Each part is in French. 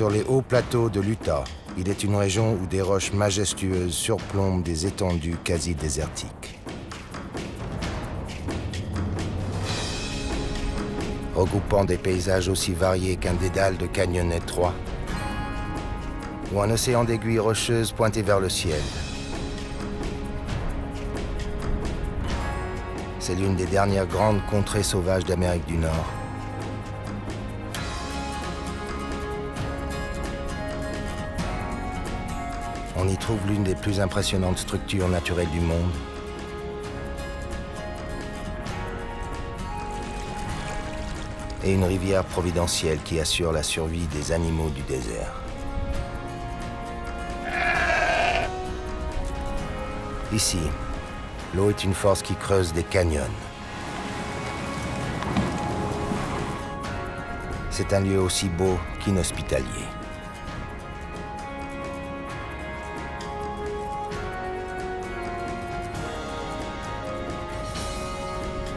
Sur les hauts plateaux de l'Utah, il est une région où des roches majestueuses surplombent des étendues quasi désertiques. Regroupant des paysages aussi variés qu'un dédale de canyons étroits, ou un océan d'aiguilles rocheuses pointé vers le ciel. C'est l'une des dernières grandes contrées sauvages d'Amérique du Nord. On y trouve l'une des plus impressionnantes structures naturelles du monde. Et une rivière providentielle qui assure la survie des animaux du désert. Ici, l'eau est une force qui creuse des canyons. C'est un lieu aussi beau qu'inhospitalier.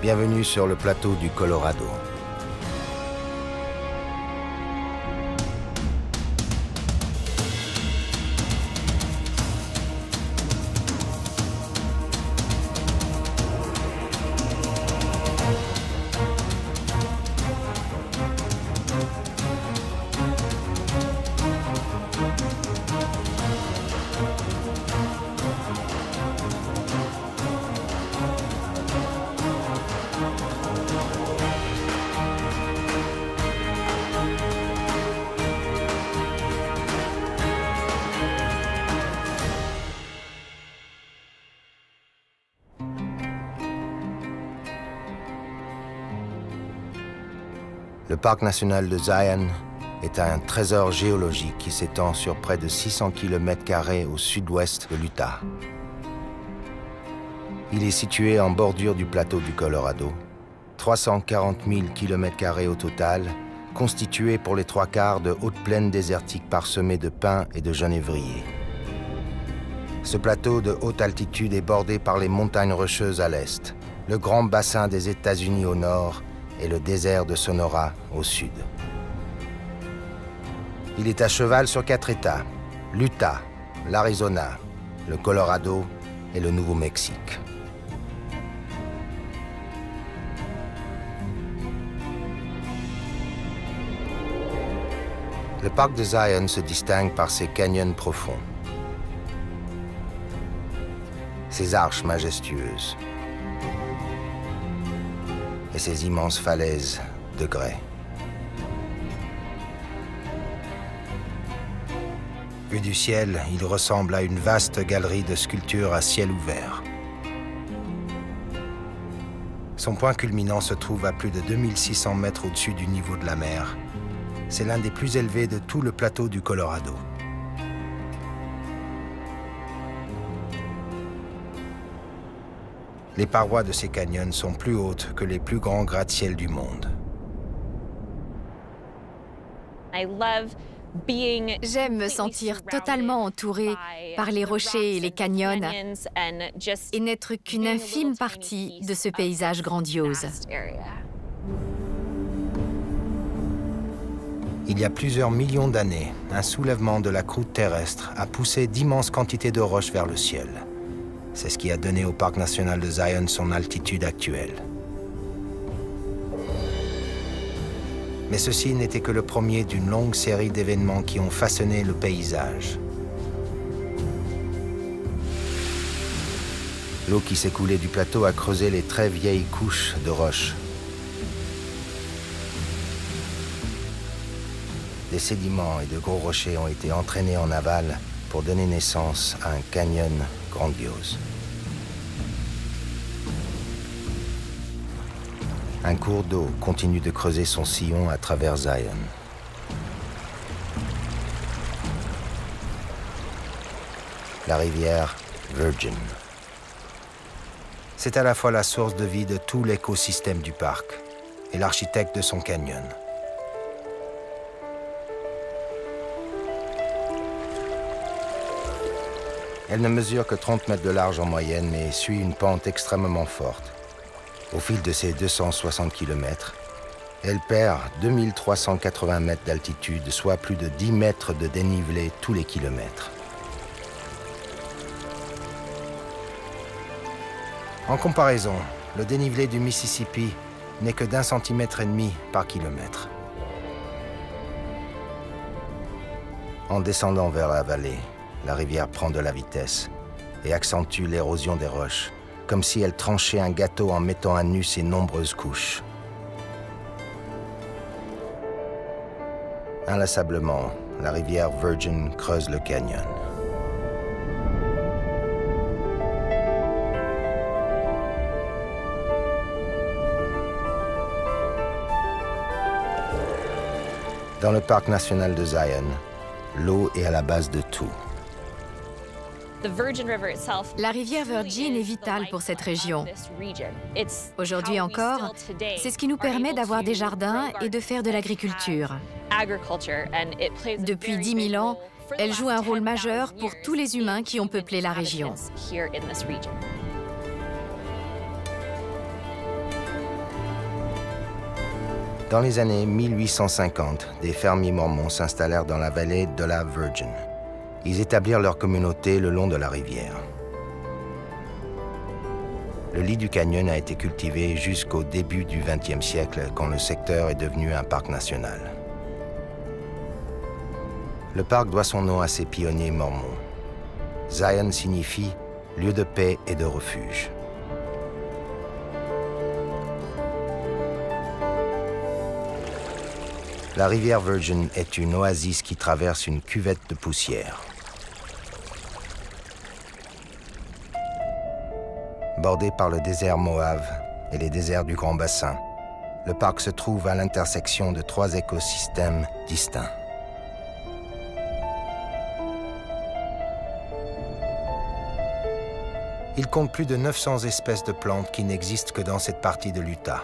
Bienvenue sur le plateau du Colorado. Le parc national de Zion est un trésor géologique qui s'étend sur près de 600 km² au sud-ouest de l'Utah. Il est situé en bordure du plateau du Colorado, 340 000 km² au total, constitué pour les 3/4 de hautes plaines désertiques parsemées de pins et de genévriers. Ce plateau de haute altitude est bordé par les montagnes rocheuses à l'est, le grand bassin des États-Unis au nord et le désert de Sonora au sud. Il est à cheval sur 4 États, l'Utah, l'Arizona, le Colorado et le Nouveau-Mexique. Le parc de Zion se distingue par ses canyons profonds, ses arches majestueuses et ses immenses falaises de grès. Vu du ciel, il ressemble à une vaste galerie de sculptures à ciel ouvert. Son point culminant se trouve à plus de 2600 mètres au-dessus du niveau de la mer. C'est l'un des plus élevés de tout le plateau du Colorado. Les parois de ces canyons sont plus hautes que les plus grands gratte-ciel du monde. J'aime me sentir totalement entourée par les rochers et les canyons et n'être qu'une infime partie de ce paysage grandiose. Il y a plusieurs millions d'années, un soulèvement de la croûte terrestre a poussé d'immenses quantités de roches vers le ciel. C'est ce qui a donné au parc national de Zion son altitude actuelle. Mais ceci n'était que le premier d'une longue série d'événements qui ont façonné le paysage. L'eau qui s'écoulait du plateau a creusé les très vieilles couches de roches. Des sédiments et de gros rochers ont été entraînés en aval pour donner naissance à un canyon grandiose. Un cours d'eau continue de creuser son sillon à travers Zion. La rivière Virgin. C'est à la fois la source de vie de tout l'écosystème du parc et l'architecte de son canyon. Elle ne mesure que 30 mètres de large en moyenne, mais suit une pente extrêmement forte. Au fil de ses 260 km, Elle perd 2380 mètres d'altitude, soit plus de 10 mètres de dénivelé tous les kilomètres. En comparaison, le dénivelé du Mississippi n'est que d'1,5 cm par kilomètre. En descendant vers la vallée, la rivière prend de la vitesse et accentue l'érosion des roches, comme si elle tranchait un gâteau en mettant à nu ses nombreuses couches. Inlassablement, la rivière Virgin creuse le canyon. Dans le parc national de Zion, l'eau est à la base de tout. La rivière Virgin est vitale pour cette région. Aujourd'hui encore, c'est ce qui nous permet d'avoir des jardins et de faire de l'agriculture. Depuis 10 000 ans, elle joue un rôle majeur pour tous les humains qui ont peuplé la région. Dans les années 1850, des fermiers mormons s'installèrent dans la vallée de la Virgin. Ils établirent leur communauté le long de la rivière. Le lit du canyon a été cultivé jusqu'au début du XXe siècle, quand le secteur est devenu un parc national. Le parc doit son nom à ses pionniers mormons. Zion signifie « lieu de paix et de refuge ». La rivière Virgin est une oasis qui traverse une cuvette de poussière. Bordé par le désert Moave et les déserts du Grand Bassin, le parc se trouve à l'intersection de 3 écosystèmes distincts. Il compte plus de 900 espèces de plantes qui n'existent que dans cette partie de l'Utah.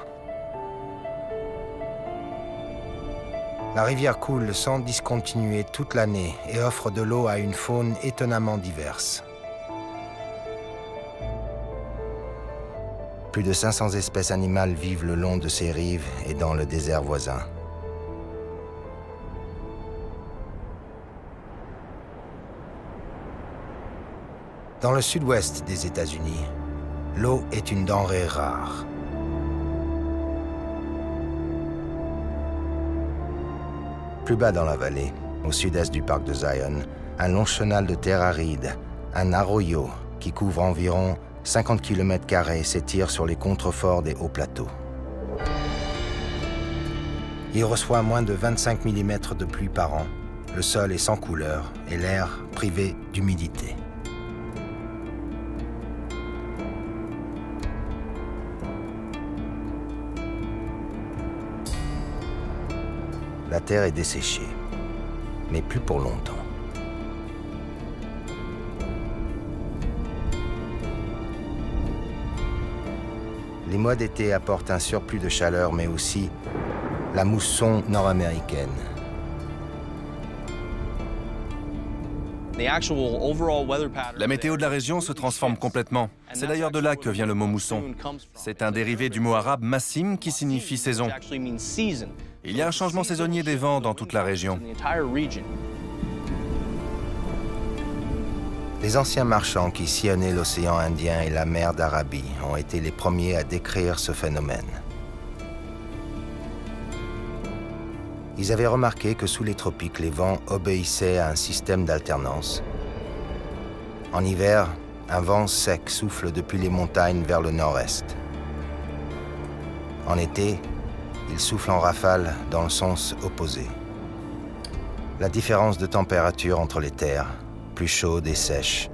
La rivière coule sans discontinuer toute l'année et offre de l'eau à une faune étonnamment diverse. Plus de 500 espèces animales vivent le long de ses rives et dans le désert voisin. Dans le sud-ouest des États-Unis, l'eau est une denrée rare. Plus bas dans la vallée, au sud-est du parc de Zion, un long chenal de terre aride, un arroyo qui couvre environ 50 km² s'étire sur les contreforts des hauts plateaux. Il reçoit moins de 25 mm de pluie par an, le sol est sans couleur et l'air privé d'humidité. La terre est desséchée, mais plus pour longtemps. Les mois d'été apportent un surplus de chaleur, mais aussi la mousson nord-américaine. La météo de la région se transforme complètement. C'est d'ailleurs de là que vient le mot mousson. C'est un dérivé du mot arabe massim qui signifie saison. Il y a un changement saisonnier des vents dans toute la région. Les anciens marchands qui sillonnaient l'océan Indien et la mer d'Arabie ont été les premiers à décrire ce phénomène. Ils avaient remarqué que sous les tropiques, les vents obéissaient à un système d'alternance. En hiver, un vent sec souffle depuis les montagnes vers le nord-est. En été, il souffle en rafale dans le sens opposé. La différence de température entre les terres, plus chaudes et sèches,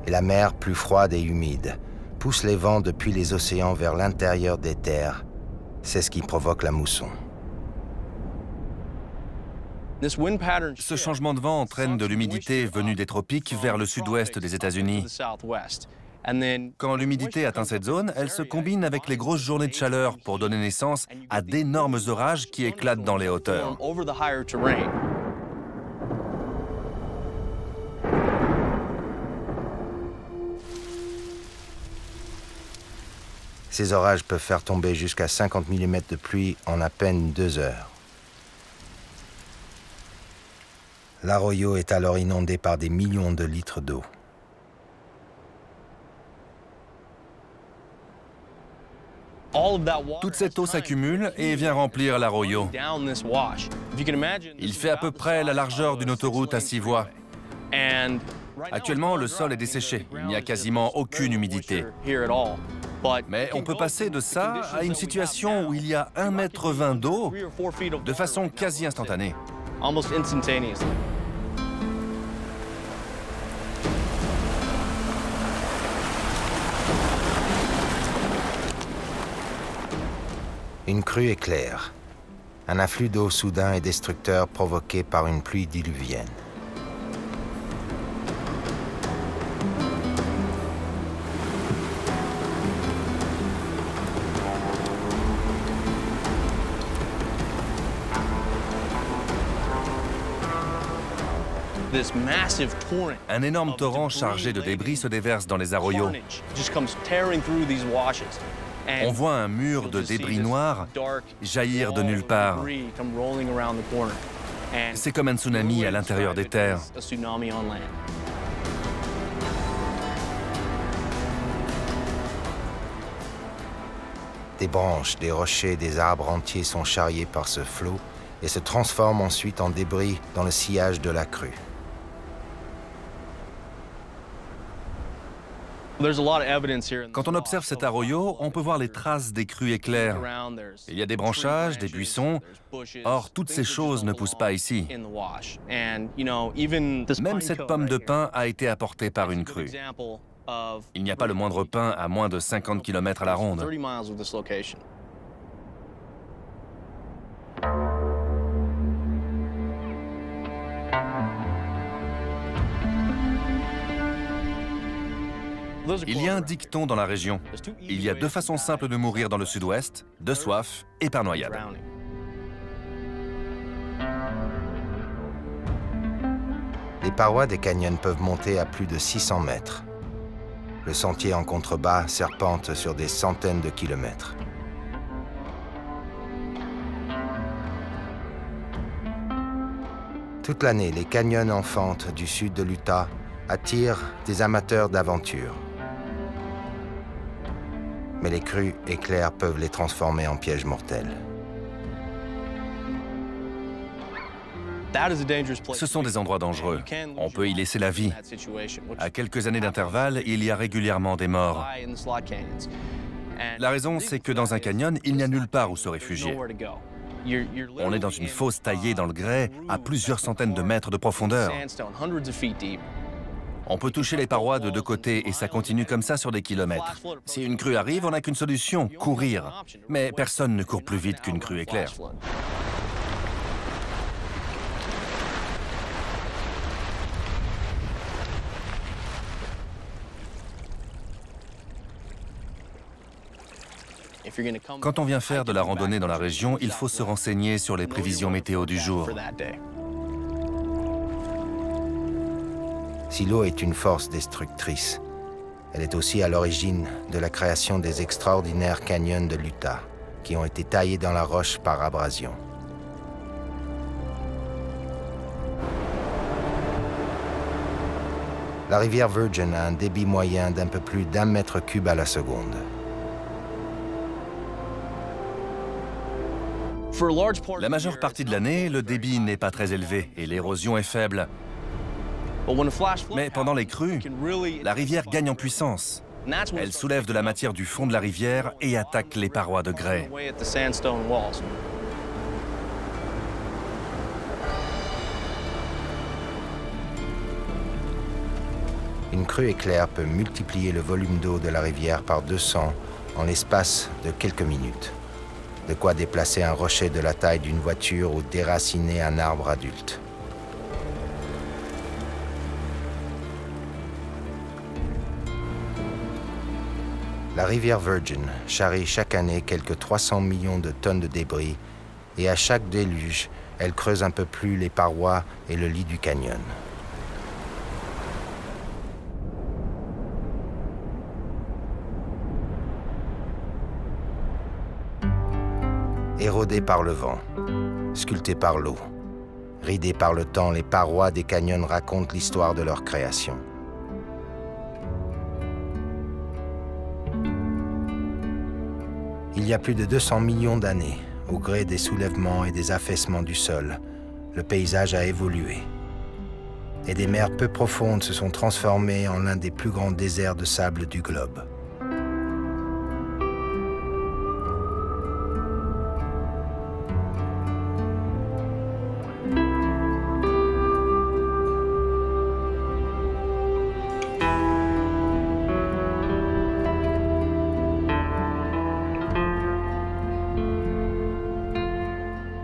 et la mer plus froide et humide, pousse les vents depuis les océans vers l'intérieur des terres. C'est ce qui provoque la mousson. Ce changement de vent entraîne de l'humidité venue des tropiques vers le sud-ouest des États-Unis. Quand l'humidité atteint cette zone, elle se combine avec les grosses journées de chaleur pour donner naissance à d'énormes orages qui éclatent dans les hauteurs. Ces orages peuvent faire tomber jusqu'à 50 mm de pluie en à peine 2 heures. L'Arroyo est alors inondé par des millions de litres d'eau. Toute cette eau s'accumule et vient remplir l'Arroyo. Il fait à peu près la largeur d'une autoroute à 6 voies. Actuellement, le sol est desséché. Il n'y a quasiment aucune humidité. Mais on peut passer de ça à une situation où il y a 1,20 m d'eau de façon quasi instantanée. Une crue éclair, un afflux d'eau soudain et destructeur provoqué par une pluie diluvienne. Un énorme torrent chargé de débris se déverse dans les arroyos. On voit un mur de débris noirs jaillir de nulle part. C'est comme un tsunami à l'intérieur des terres. Des branches, des rochers, des arbres entiers sont charriés par ce flot et se transforment ensuite en débris dans le sillage de la crue. Quand on observe cet arroyo, on peut voir les traces des crues éclairs. Il y a des branchages, des buissons. Or, toutes ces choses ne poussent pas ici. Même cette pomme de pin a été apportée par une crue. Il n'y a pas le moindre pin à moins de 50 km à la ronde. Il y a un dicton dans la région. Il y a 2 façons simples de mourir dans le sud-ouest, de soif et par noyade. Les parois des canyons peuvent monter à plus de 600 mètres. Le sentier en contrebas serpente sur des centaines de kilomètres. Toute l'année, les canyons en fente du sud de l'Utah attirent des amateurs d'aventure. Mais les crues éclairs peuvent les transformer en pièges mortels. Ce sont des endroits dangereux. On peut y laisser la vie. À quelques années d'intervalle, il y a régulièrement des morts. La raison, c'est que dans un canyon, il n'y a nulle part où se réfugier. On est dans une fosse taillée dans le grès à plusieurs centaines de mètres de profondeur. On peut toucher les parois de 2 côtés et ça continue comme ça sur des kilomètres. Si une crue arrive, on n'a qu'une solution, courir. Mais personne ne court plus vite qu'une crue éclair. Quand on vient faire de la randonnée dans la région, il faut se renseigner sur les prévisions météo du jour. Si l'eau est une force destructrice, elle est aussi à l'origine de la création des extraordinaires canyons de l'Utah, qui ont été taillés dans la roche par abrasion. La rivière Virgin a un débit moyen d'un peu plus d'1 mètre cube à la seconde. La majeure partie de l'année, le débit n'est pas très élevé et l'érosion est faible. Mais pendant les crues, la rivière gagne en puissance. Elle soulève de la matière du fond de la rivière et attaque les parois de grès. Une crue éclair peut multiplier le volume d'eau de la rivière par 200 en l'espace de quelques minutes. De quoi déplacer un rocher de la taille d'une voiture ou déraciner un arbre adulte. La rivière Virgin charrie chaque année quelques 300 millions de tonnes de débris et à chaque déluge, elle creuse un peu plus les parois et le lit du canyon. érodées par le vent, sculptées par l'eau. Ridées par le temps, les parois des canyons racontent l'histoire de leur création. Il y a plus de 200 millions d'années, au gré des soulèvements et des affaissements du sol, le paysage a évolué. Et des mers peu profondes se sont transformées en l'un des plus grands déserts de sable du globe.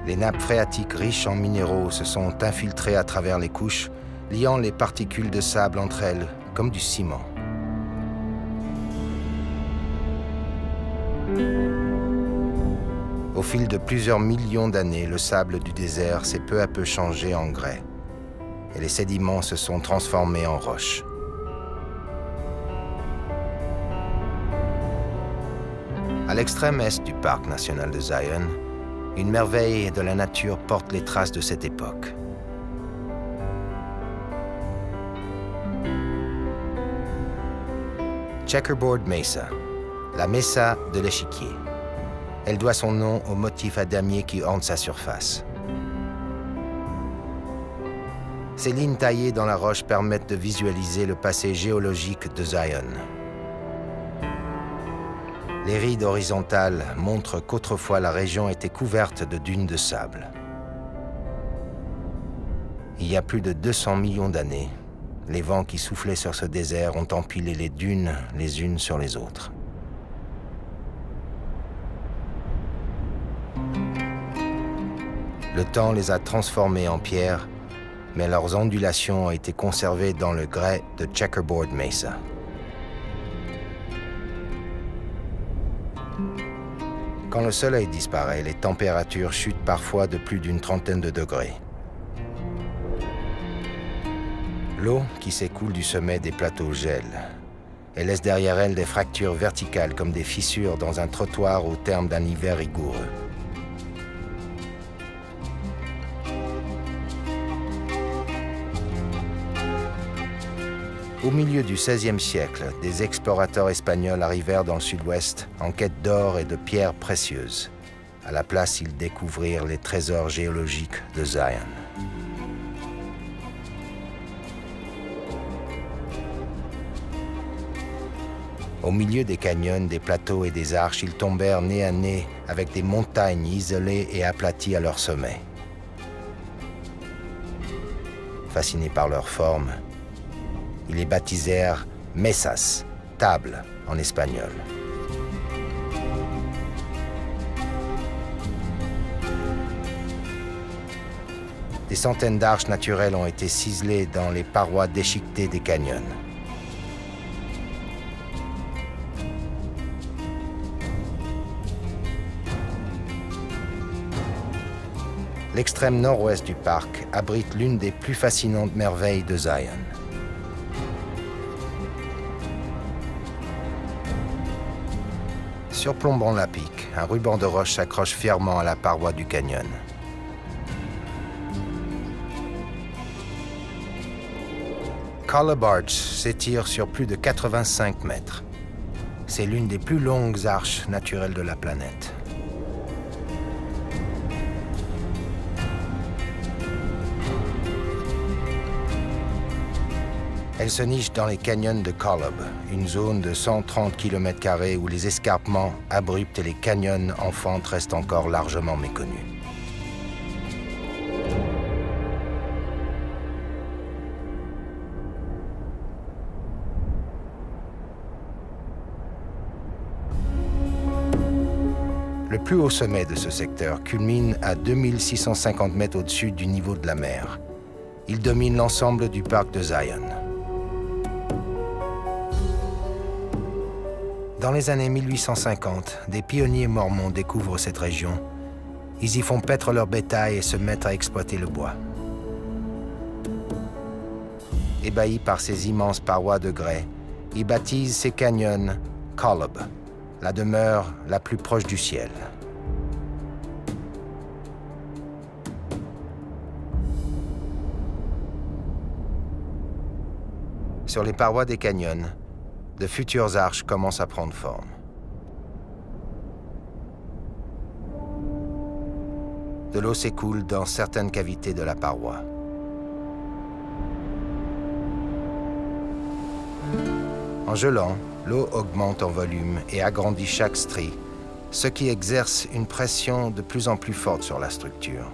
Les nappes phréatiques riches en minéraux se sont infiltrées à travers les couches, liant les particules de sable entre elles comme du ciment. Au fil de plusieurs millions d'années, le sable du désert s'est peu à peu changé en grès et les sédiments se sont transformés en roches. À l'extrême est du parc national de Zion, une merveille de la nature porte les traces de cette époque. Checkerboard Mesa, la mesa de l'échiquier. Elle doit son nom au motif à damier qui orne sa surface. Ces lignes taillées dans la roche permettent de visualiser le passé géologique de Zion. Les rides horizontales montrent qu'autrefois la région était couverte de dunes de sable. Il y a plus de 200 millions d'années, les vents qui soufflaient sur ce désert ont empilé les dunes les unes sur les autres. Le temps les a transformées en pierre, mais leurs ondulations ont été conservées dans le grès de Checkerboard Mesa. Quand le soleil disparaît, les températures chutent parfois de plus d'une trentaine de degrés. L'eau qui s'écoule du sommet des plateaux gèle et laisse derrière elle des fractures verticales comme des fissures dans un trottoir au terme d'un hiver rigoureux. Au milieu du XVIe siècle, des explorateurs espagnols arrivèrent dans le sud-ouest en quête d'or et de pierres précieuses. À la place, ils découvrirent les trésors géologiques de Zion. Au milieu des canyons, des plateaux et des arches, ils tombèrent nez à nez avec des montagnes isolées et aplaties à leur sommet. Fascinés par leur forme, ils les baptisèrent mesas, tables en espagnol. Des centaines d'arches naturelles ont été ciselées dans les parois déchiquetées des canyons. L'extrême nord-ouest du parc abrite l'une des plus fascinantes merveilles de Zion. Surplombant la pique, un ruban de roche s'accroche fièrement à la paroi du canyon. Collob Arch s'étire sur plus de 85 mètres. C'est l'une des plus longues arches naturelles de la planète. Elle se niche dans les canyons de Collob, une zone de 130 km² où les escarpements abrupts et les canyons en fente restent encore largement méconnus. Le plus haut sommet de ce secteur culmine à 2650 mètres au-dessus du niveau de la mer. Il domine l'ensemble du parc de Zion. Dans les années 1850, des pionniers mormons découvrent cette région. Ils y font paître leur bétail et se mettent à exploiter le bois. Ébahis par ces immenses parois de grès, ils baptisent ces canyons Collob, la demeure la plus proche du ciel. Sur les parois des canyons, de futures arches commencent à prendre forme. De l'eau s'écoule dans certaines cavités de la paroi. En gelant, l'eau augmente en volume et agrandit chaque strie, ce qui exerce une pression de plus en plus forte sur la structure.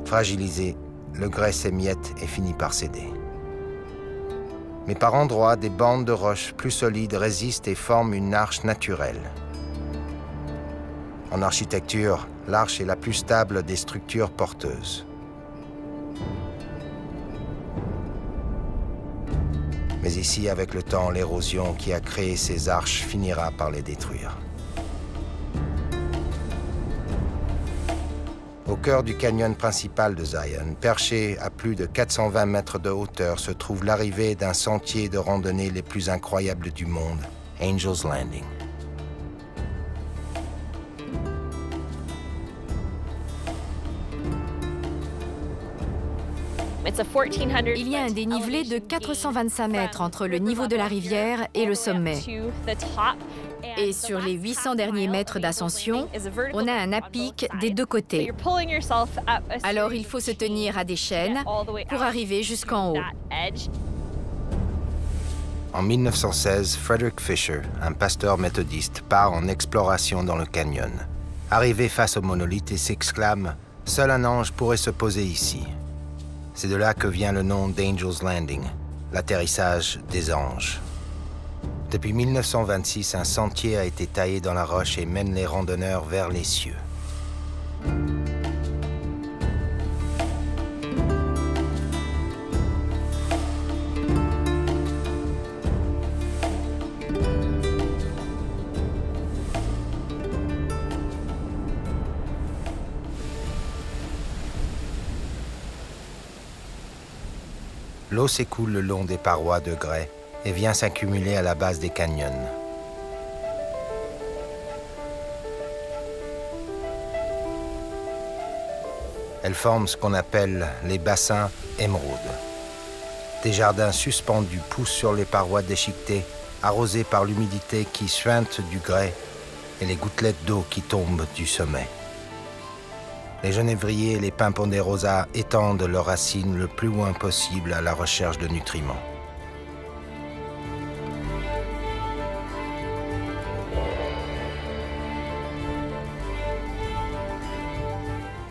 Fragilisé, le grès s'émiette et finit par céder. Mais par endroits, des bandes de roches plus solides résistent et forment une arche naturelle. En architecture, l'arche est la plus stable des structures porteuses. Mais ici, avec le temps, l'érosion qui a créé ces arches finira par les détruire. Au cœur du canyon principal de Zion, perché à plus de 420 mètres de hauteur, se trouve l'arrivée d'un sentier de randonnée les plus incroyables du monde, Angel's Landing. Il y a un dénivelé de 425 mètres entre le niveau de la rivière et le sommet. Et sur les 800 derniers mètres d'ascension, on a un à-pic des deux côtés. Alors il faut se tenir à des chaînes pour arriver jusqu'en haut. En 1916, Frederick Fisher, un pasteur méthodiste, part en exploration dans le canyon. Arrivé face au monolithe, il s'exclame « Seul un ange pourrait se poser ici ». C'est de là que vient le nom d'Angel's Landing, l'atterrissage des anges. Depuis 1926, un sentier a été taillé dans la roche et mène les randonneurs vers les cieux. L'eau s'écoule le long des parois de grès et vient s'accumuler à la base des canyons. Elle forme ce qu'on appelle les bassins émeraudes. Des jardins suspendus poussent sur les parois déchiquetées, arrosés par l'humidité qui suinte du grès et les gouttelettes d'eau qui tombent du sommet. Les genévriers et les pins ponderosa étendent leurs racines le plus loin possible à la recherche de nutriments.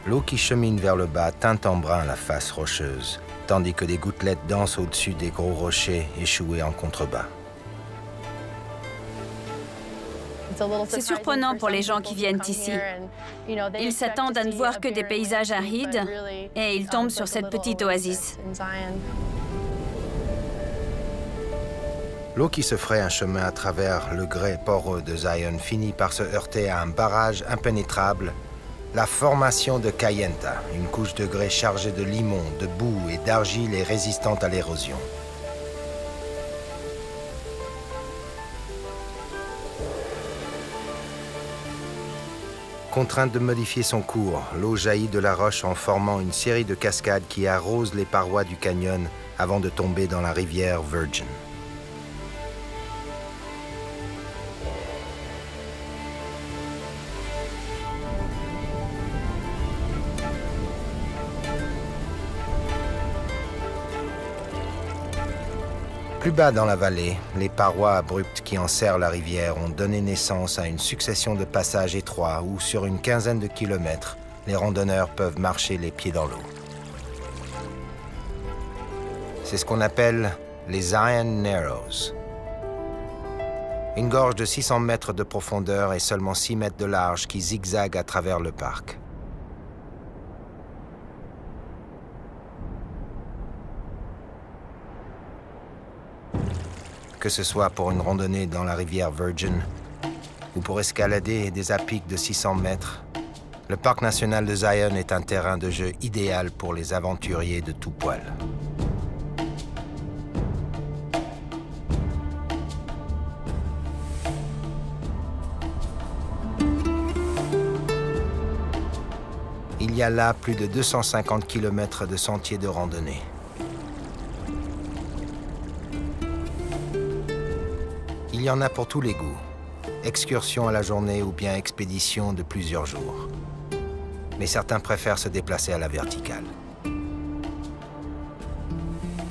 L'eau qui chemine vers le bas teinte en brun la face rocheuse, tandis que des gouttelettes dansent au-dessus des gros rochers échoués en contrebas. C'est surprenant pour les gens qui viennent ici. Ils s'attendent à ne voir que des paysages arides et ils tombent sur cette petite oasis. L'eau qui se ferait un chemin à travers le grès poreux de Zion finit par se heurter à un barrage impénétrable, la formation de Kayenta, une couche de grès chargée de limon, de boue et d'argile et résistante à l'érosion. Contrainte de modifier son cours, l'eau jaillit de la roche en formant une série de cascades qui arrosent les parois du canyon avant de tomber dans la rivière Virgin. Plus bas dans la vallée, les parois abruptes qui enserrent la rivière ont donné naissance à une succession de passages étroits où, sur une quinzaine de kilomètres, les randonneurs peuvent marcher les pieds dans l'eau. C'est ce qu'on appelle les Zion Narrows. Une gorge de 600 mètres de profondeur et seulement 6 mètres de large qui zigzague à travers le parc. Que ce soit pour une randonnée dans la rivière Virgin ou pour escalader des à-pics de 600 mètres, le parc national de Zion est un terrain de jeu idéal pour les aventuriers de tout poil. Il y a là plus de 250 km de sentiers de randonnée. y en a pour tous les goûts. Excursion à la journée ou bien expédition de plusieurs jours. Mais certains préfèrent se déplacer à la verticale.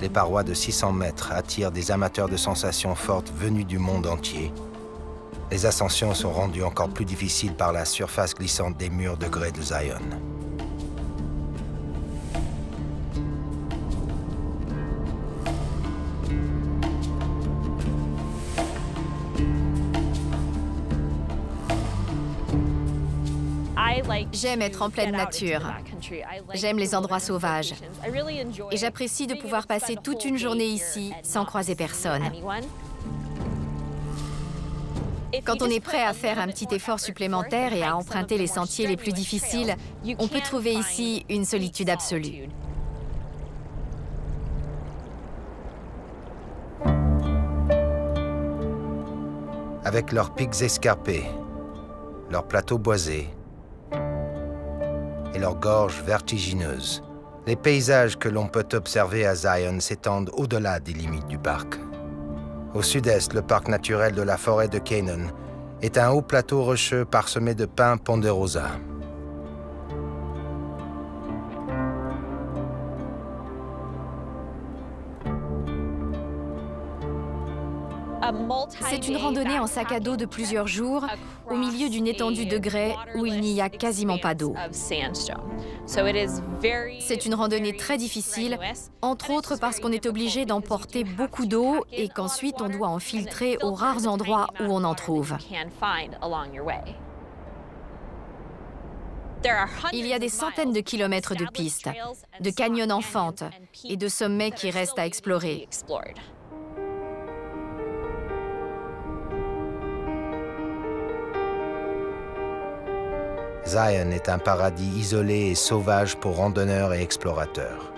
Les parois de 600 mètres attirent des amateurs de sensations fortes venus du monde entier. Les ascensions sont rendues encore plus difficiles par la surface glissante des murs de grès de Zion. J'aime être en pleine nature. J'aime les endroits sauvages. Et j'apprécie de pouvoir passer toute une journée ici sans croiser personne. Quand on est prêt à faire un petit effort supplémentaire et à emprunter les sentiers les plus difficiles, on peut trouver ici une solitude absolue. Avec leurs pics escarpés, leurs plateaux boisés et leurs gorges vertigineuses, les paysages que l'on peut observer à Zion s'étendent au-delà des limites du parc. Au sud-est, le parc naturel de la forêt de Canaan est un haut plateau rocheux parsemé de pins ponderosa. C'est une randonnée en sac à dos de plusieurs jours au milieu d'une étendue de grès où il n'y a quasiment pas d'eau. C'est une randonnée très difficile, entre autres parce qu'on est obligé d'emporter beaucoup d'eau et qu'ensuite on doit en filtrer aux rares endroits où on en trouve. Il y a des centaines de kilomètres de pistes, de canyons en fente et de sommets qui restent à explorer. Zion est un paradis isolé et sauvage pour randonneurs et explorateurs.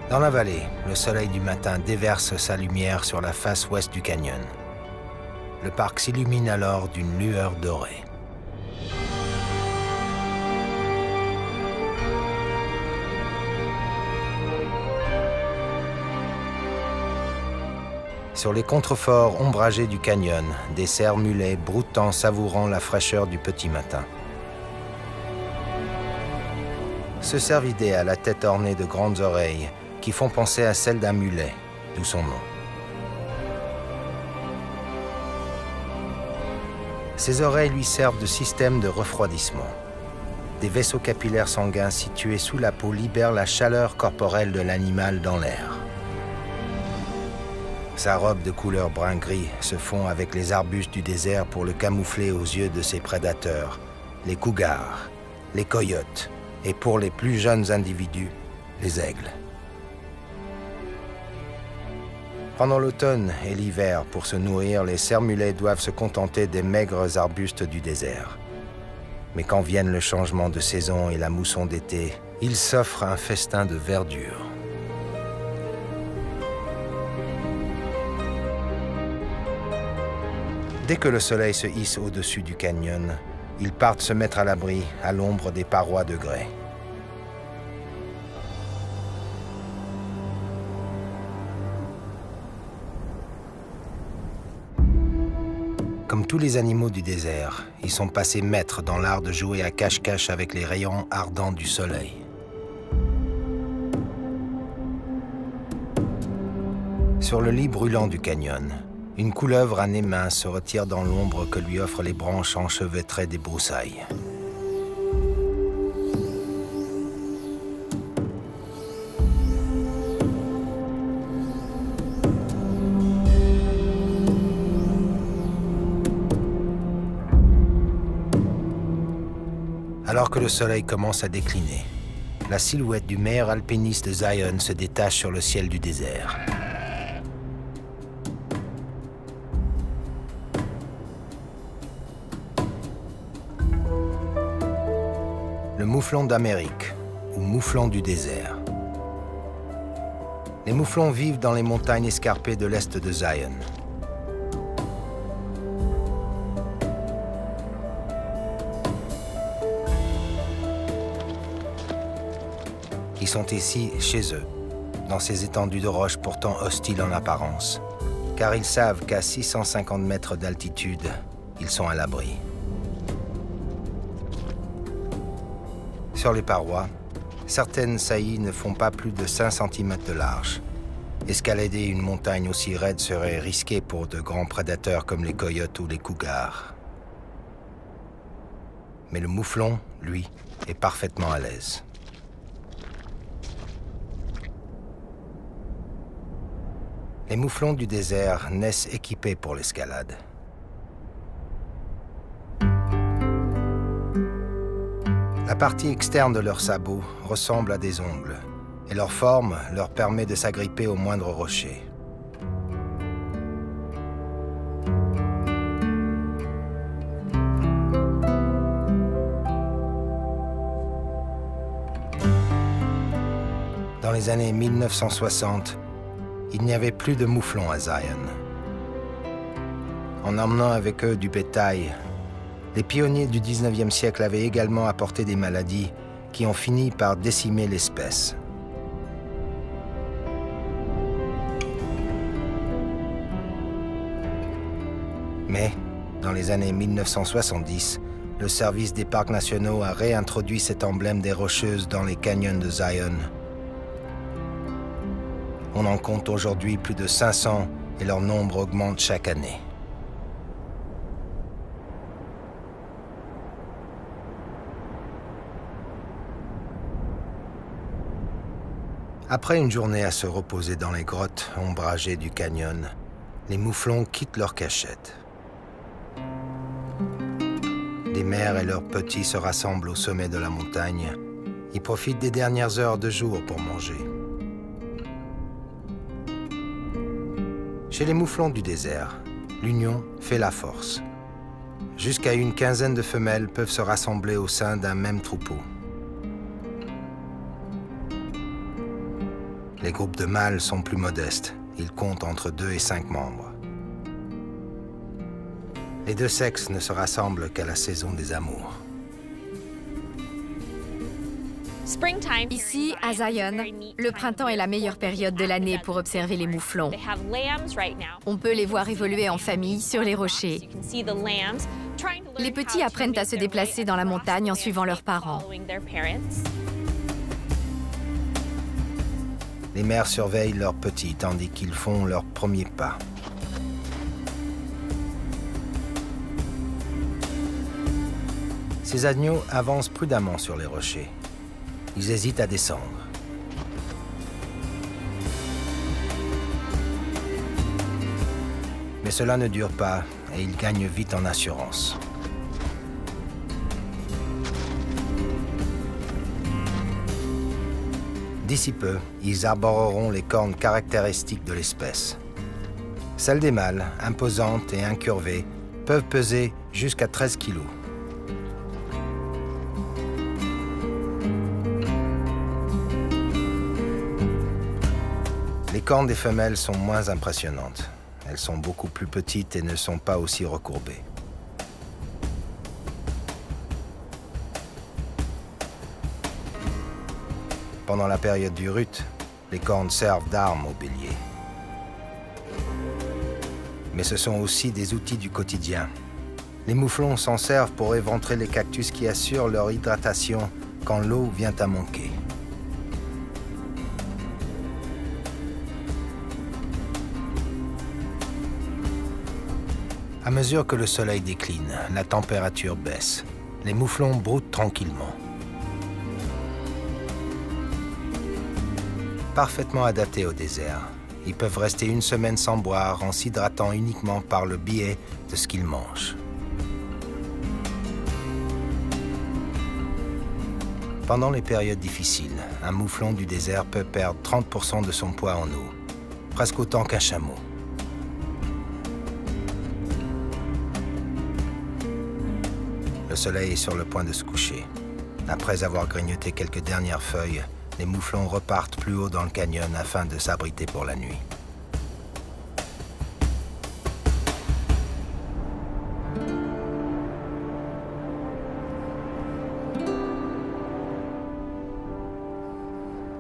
Dans la vallée, le soleil du matin déverse sa lumière sur la face ouest du canyon. Le parc s'illumine alors d'une lueur dorée. Sur les contreforts ombragés du canyon, des cerfs mulets broutent en savourant la fraîcheur du petit matin. Ce cervidé a la tête ornée de grandes oreilles qui font penser à celle d'un mulet, d'où son nom. Ses oreilles lui servent de système de refroidissement. Des vaisseaux capillaires sanguins situés sous la peau libèrent la chaleur corporelle de l'animal dans l'air. Sa robe de couleur brun-gris se fond avec les arbustes du désert pour le camoufler aux yeux de ses prédateurs, les cougars, les coyotes et pour les plus jeunes individus, les aigles. Pendant l'automne et l'hiver, pour se nourrir, les cerfs-mulets doivent se contenter des maigres arbustes du désert. Mais quand viennent le changement de saison et la mousson d'été, ils s'offrent un festin de verdure. Dès que le soleil se hisse au-dessus du canyon, ils partent se mettre à l'abri à l'ombre des parois de grès. Comme tous les animaux du désert, ils sont passés maîtres dans l'art de jouer à cache-cache avec les rayons ardents du soleil. Sur le lit brûlant du canyon, une couleuvre à nez mince se retire dans l'ombre que lui offrent les branches enchevêtrées des broussailles. Alors que le soleil commence à décliner, la silhouette du meilleur alpiniste de Zion se détache sur le ciel du désert. Le mouflon d'Amérique, ou mouflon du désert. Les mouflons vivent dans les montagnes escarpées de l'est de Zion. qui sont ici chez eux, dans ces étendues de roches pourtant hostiles en apparence, car ils savent qu'à 650 mètres d'altitude, ils sont à l'abri. Sur les parois, certaines saillies ne font pas plus de 5 cm de large. Escalader une montagne aussi raide serait risqué pour de grands prédateurs comme les coyotes ou les cougars. Mais le mouflon, lui, est parfaitement à l'aise. Les mouflons du désert naissent équipés pour l'escalade. La partie externe de leurs sabots ressemble à des ongles, et leur forme leur permet de s'agripper au moindre rocher. Dans les années 1960, il n'y avait plus de mouflons à Zion. En emmenant avec eux du bétail, les pionniers du 19e siècle avaient également apporté des maladies qui ont fini par décimer l'espèce. Mais, dans les années 1970, le service des parcs nationaux a réintroduit cet emblème des Rocheuses dans les canyons de Zion. On en compte aujourd'hui plus de 500 et leur nombre augmente chaque année. Après une journée à se reposer dans les grottes ombragées du canyon, les mouflons quittent leur cachette. Les mères et leurs petits se rassemblent au sommet de la montagne. Ils profitent des dernières heures de jour pour manger. Chez les mouflons du désert, l'union fait la force. Jusqu'à une quinzaine de femelles peuvent se rassembler au sein d'un même troupeau. Les groupes de mâles sont plus modestes. Ils comptent entre 2 et 5 membres. Les deux sexes ne se rassemblent qu'à la saison des amours. Ici, à Zion, le printemps est la meilleure période de l'année pour observer les mouflons. On peut les voir évoluer en famille sur les rochers. Les petits apprennent à se déplacer dans la montagne en suivant leurs parents. Les mères surveillent leurs petits tandis qu'ils font leurs premiers pas. Ces agneaux avancent prudemment sur les rochers. Ils hésitent à descendre. Mais cela ne dure pas et ils gagnent vite en assurance. D'ici peu, ils arboreront les cornes caractéristiques de l'espèce. Celles des mâles, imposantes et incurvées, peuvent peser jusqu'à 13 kilos. Les cornes des femelles sont moins impressionnantes. Elles sont beaucoup plus petites et ne sont pas aussi recourbées. Pendant la période du rut, les cornes servent d'armes aux béliers. Mais ce sont aussi des outils du quotidien. Les mouflons s'en servent pour éventrer les cactus qui assurent leur hydratation quand l'eau vient à manquer. À mesure que le soleil décline, la température baisse. Les mouflons broutent tranquillement. Parfaitement adaptés au désert, ils peuvent rester une semaine sans boire en s'hydratant uniquement par le biais de ce qu'ils mangent. Pendant les périodes difficiles, un mouflon du désert peut perdre 30% de son poids en eau, presque autant qu'un chameau. Le soleil est sur le point de se coucher. Après avoir grignoté quelques dernières feuilles, les mouflons repartent plus haut dans le canyon afin de s'abriter pour la nuit.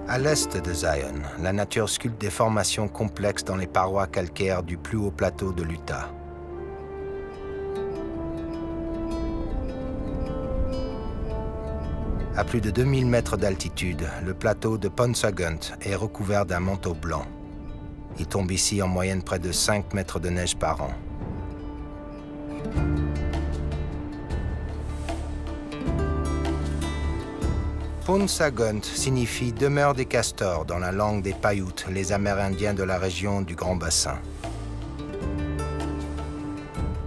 À l'est de Zion, la nature sculpte des formations complexes dans les parois calcaires du plus haut plateau de l'Utah. À plus de 2000 mètres d'altitude, le plateau de Paunsaugunt est recouvert d'un manteau blanc. Il tombe ici en moyenne près de 5 mètres de neige par an. Paunsaugunt signifie « demeure des castors » dans la langue des Paiutes, les Amérindiens de la région du Grand Bassin.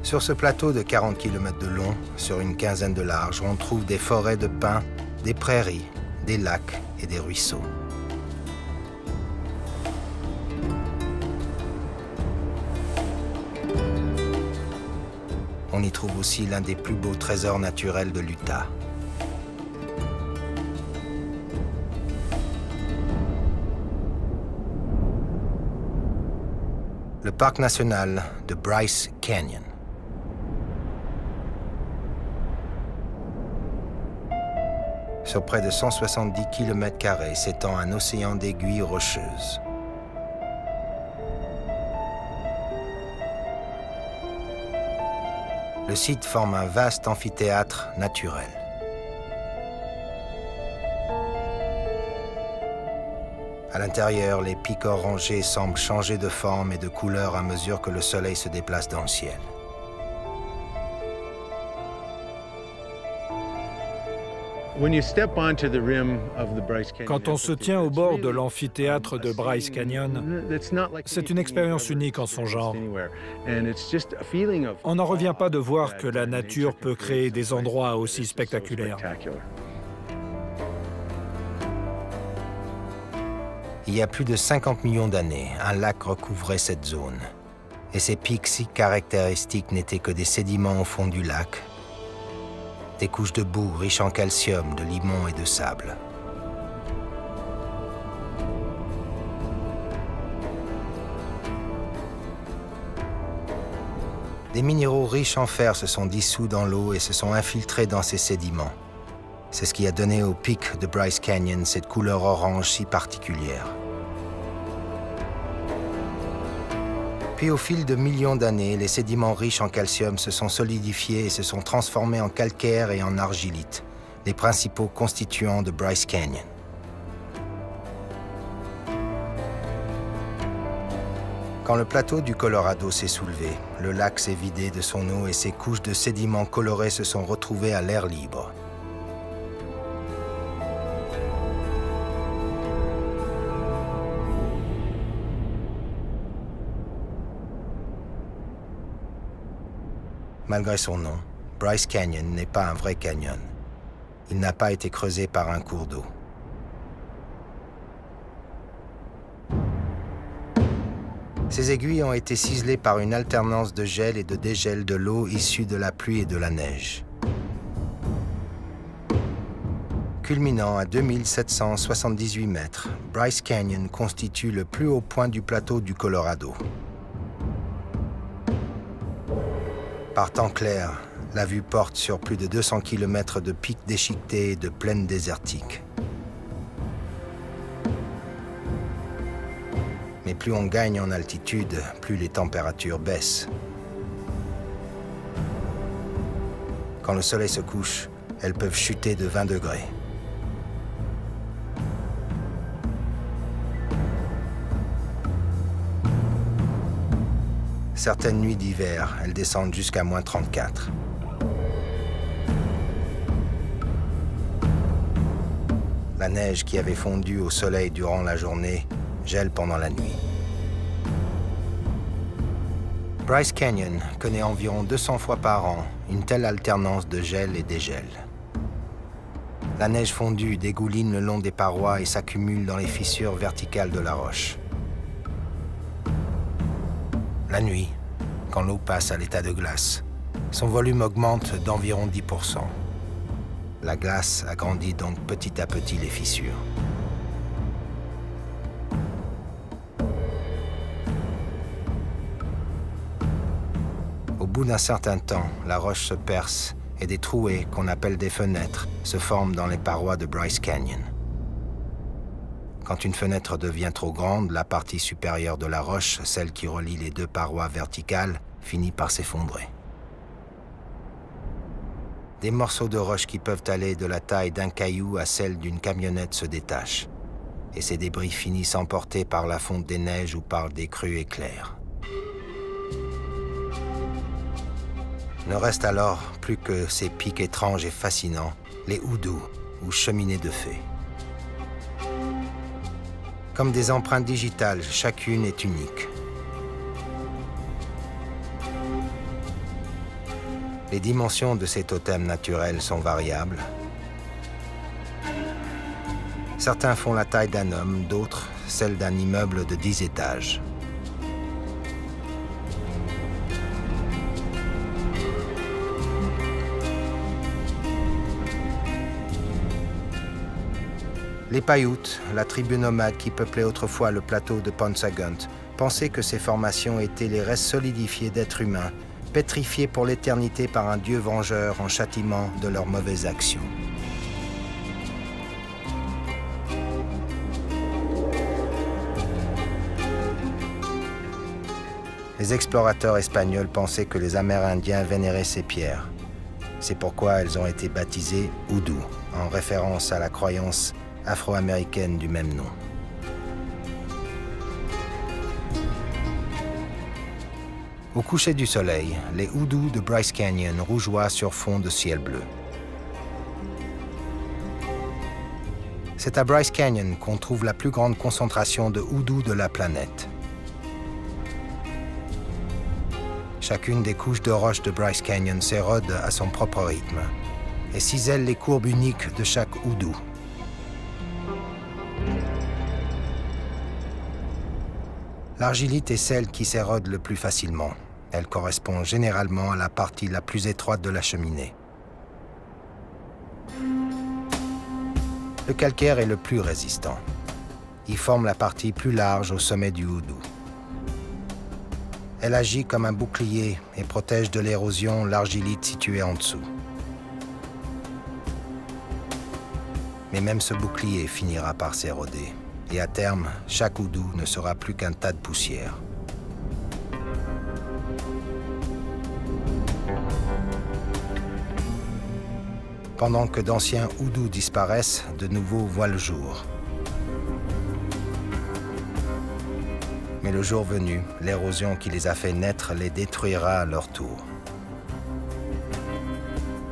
Sur ce plateau de 40 km de long, sur une quinzaine de large, on trouve des forêts de pins, des prairies, des lacs et des ruisseaux. On y trouve aussi l'un des plus beaux trésors naturels de l'Utah. Le parc national de Bryce Canyon. Sur près de 170 km² s'étend un océan d'aiguilles rocheuses. Le site forme un vaste amphithéâtre naturel. À l'intérieur, les pics orangés semblent changer de forme et de couleur à mesure que le soleil se déplace dans le ciel. Quand on se tient au bord de l'amphithéâtre de Bryce Canyon, c'est une expérience unique en son genre. On n'en revient pas de voir que la nature peut créer des endroits aussi spectaculaires. Il y a plus de 50 millions d'années, un lac recouvrait cette zone. Et ces pics si caractéristiques n'étaient que des sédiments au fond du lac, des couches de boue riches en calcium, de limon et de sable. Des minéraux riches en fer se sont dissous dans l'eau et se sont infiltrés dans ces sédiments. C'est ce qui a donné au pic de Bryce Canyon cette couleur orange si particulière. Puis au fil de millions d'années, les sédiments riches en calcium se sont solidifiés et se sont transformés en calcaire et en argilite, les principaux constituants de Bryce Canyon. Quand le plateau du Colorado s'est soulevé, le lac s'est vidé de son eau et ses couches de sédiments colorés se sont retrouvées à l'air libre. Malgré son nom, Bryce Canyon n'est pas un vrai canyon. Il n'a pas été creusé par un cours d'eau. Ces aiguilles ont été ciselées par une alternance de gel et de dégel de l'eau issue de la pluie et de la neige. Culminant à 2778 mètres, Bryce Canyon constitue le plus haut point du plateau du Colorado. Par temps clair, la vue porte sur plus de 200 km de pics déchiquetés et de plaines désertiques. Mais plus on gagne en altitude, plus les températures baissent. Quand le soleil se couche, elles peuvent chuter de 20 degrés. Certaines nuits d'hiver, elles descendent jusqu'à moins 34. La neige qui avait fondu au soleil durant la journée gèle pendant la nuit. Bryce Canyon connaît environ 200 fois par an une telle alternance de gel et dégel. La neige fondue dégouline le long des parois et s'accumule dans les fissures verticales de la roche. La nuit, quand l'eau passe à l'état de glace, son volume augmente d'environ 10%. La glace agrandit donc petit à petit les fissures. Au bout d'un certain temps, la roche se perce et des trouées, qu'on appelle des fenêtres, se forment dans les parois de Bryce Canyon. Quand une fenêtre devient trop grande, la partie supérieure de la roche, celle qui relie les deux parois verticales, finit par s'effondrer. Des morceaux de roche qui peuvent aller de la taille d'un caillou à celle d'une camionnette se détachent, et ces débris finissent emportés par la fonte des neiges ou par des crues éclairs. Ne reste alors plus que ces pics étranges et fascinants, les hoodoos, ou cheminées de fées. Comme des empreintes digitales, chacune est unique. Les dimensions de ces totems naturels sont variables. Certains font la taille d'un homme, d'autres celle d'un immeuble de 10 étages. Les Paiutes, la tribu nomade qui peuplait autrefois le plateau de Paunsaugunt, pensaient que ces formations étaient les restes solidifiés d'êtres humains, pétrifiés pour l'éternité par un dieu vengeur en châtiment de leurs mauvaises actions. Les explorateurs espagnols pensaient que les Amérindiens vénéraient ces pierres. C'est pourquoi elles ont été baptisées hoodoo, en référence à la croyance afro-américaine du même nom. Au coucher du soleil, les hoodoos de Bryce Canyon rougeoient sur fond de ciel bleu. C'est à Bryce Canyon qu'on trouve la plus grande concentration de hoodoos de la planète. Chacune des couches de roche de Bryce Canyon s'érode à son propre rythme et cisèle les courbes uniques de chaque hoodoo. L'argilite est celle qui s'érode le plus facilement. Elle correspond généralement à la partie la plus étroite de la cheminée. Le calcaire est le plus résistant. Il forme la partie plus large au sommet du hoodoo. Elle agit comme un bouclier et protège de l'érosion l'argilite située en dessous. Mais même ce bouclier finira par s'éroder. Et à terme, chaque hoodoo ne sera plus qu'un tas de poussière. Pendant que d'anciens hoodoos disparaissent, de nouveaux voient le jour. Mais le jour venu, l'érosion qui les a fait naître les détruira à leur tour.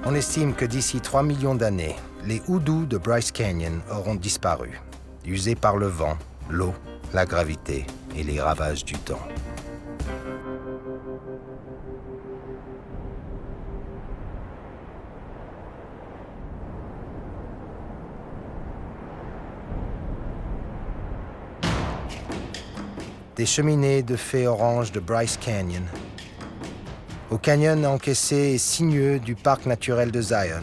On estime que d'ici 3 millions d'années, les hoodoos de Bryce Canyon auront disparu, usés par le vent, l'eau, la gravité et les ravages du temps. Des cheminées de fées oranges de Bryce Canyon, au canyon encaissé et sinueux du parc naturel de Zion.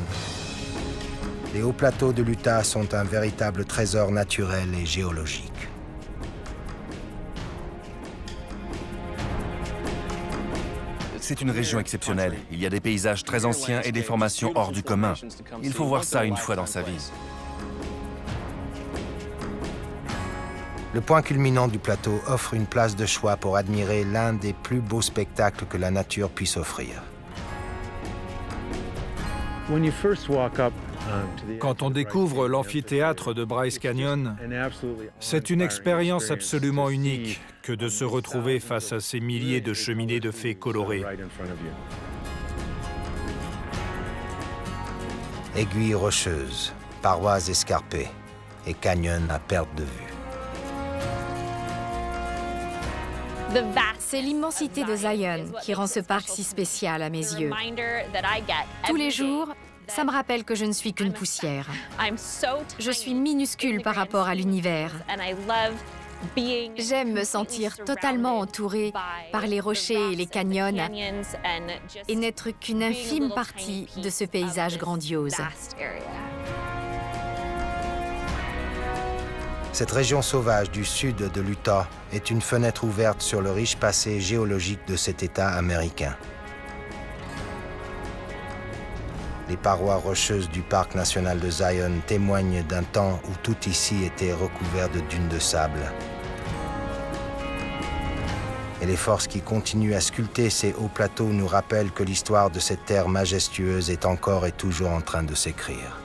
Les hauts plateaux de l'Utah sont un véritable trésor naturel et géologique. C'est une région exceptionnelle. Il y a des paysages très anciens et des formations hors du commun. Il faut voir ça une fois dans sa vie. Le point culminant du plateau offre une place de choix pour admirer l'un des plus beaux spectacles que la nature puisse offrir. Quand on découvre l'amphithéâtre de Bryce Canyon, c'est une expérience absolument unique que de se retrouver face à ces milliers de cheminées de fées colorées. Aiguilles rocheuses, parois escarpées et canyons à perte de vue. C'est l'immensité de Zion qui rend ce parc si spécial à mes yeux. Tous les jours, ça me rappelle que je ne suis qu'une poussière. Je suis minuscule par rapport à l'univers. J'aime me sentir totalement entourée par les rochers et les canyons et n'être qu'une infime partie de ce paysage grandiose. Cette région sauvage du sud de l'Utah est une fenêtre ouverte sur le riche passé géologique de cet État américain. Les parois rocheuses du parc national de Zion témoignent d'un temps où tout ici était recouvert de dunes de sable. Et les forces qui continuent à sculpter ces hauts plateaux nous rappellent que l'histoire de cette terre majestueuse est encore et toujours en train de s'écrire.